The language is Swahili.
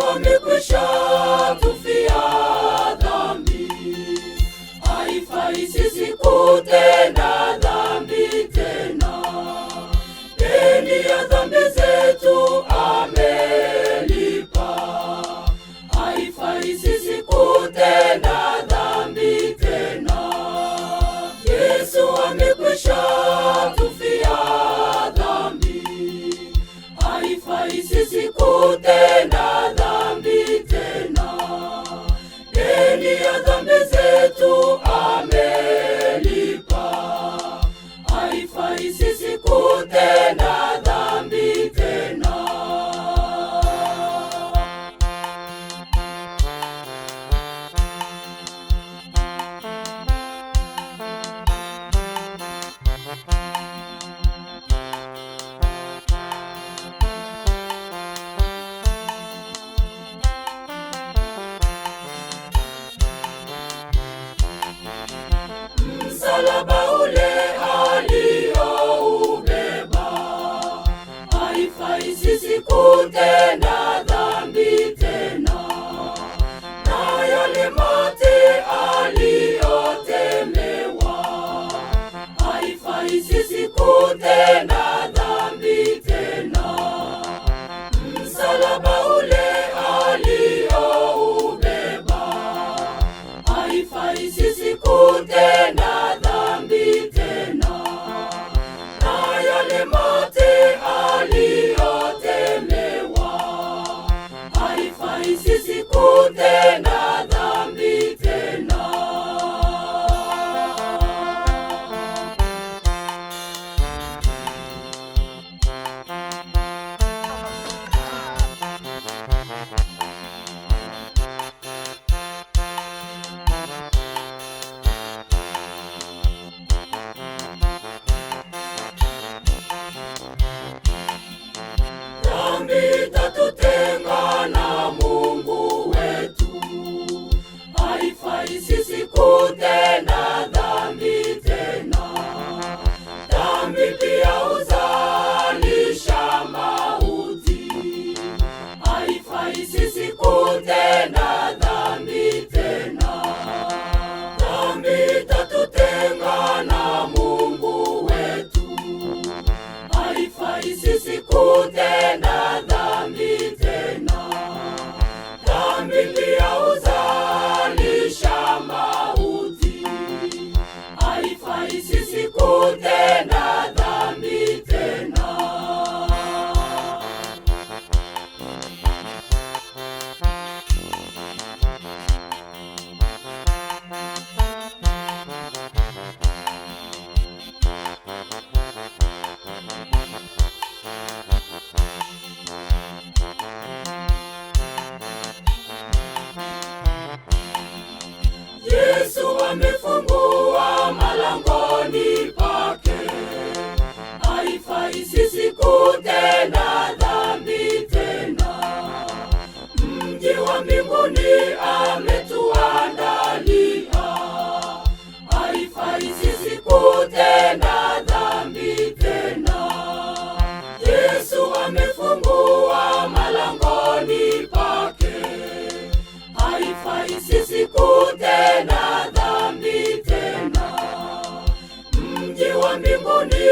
amekwisha tufia dhambi, haifai sisi kutenda dhambi tena. Deni ya dhambi zetu amelipa, haifai sisi kutenda dhambi tena. Yesu amekwisha tufia dhambi, haifai sisi kutenda dhambi tena. Deni ya dhambi zetu amelipa, haifai sisi kutenda dhambi tena. Msalaba ule alioubeba, haifai sisi kutenda dhambi tena. Na yale mate aliotemewa, haifai sisi kutenda dhambi tena. Msalaba ule alioubeba, haifai sisi kutenda dhambi tena. Na yale mate aliotemewa, haifai sisi kutenda dhambi tena. Dhambi tatutenga na Mungu wetu, haifai sisi kutenda dhambi tena. Dhambi pia huzalisha mauti, haifai sisi kutenda dhambi tena. Dhambi tatutenga na Mungu wetu, haifai sisi kutenda dhambi tena. Dhambi pia huzalisha mauti, haifai sisi kutenda dhambi tena. Yesu amefungua malangoni pake, haifai sisi kutenda dhambi tena. Mji wa mbinguni ametuandalia, haifai sisi kutenda dhambi tena. Yesu amefungua malangoni pake, haifai sisi kutenda dhambi tena. Mji wa mbinguni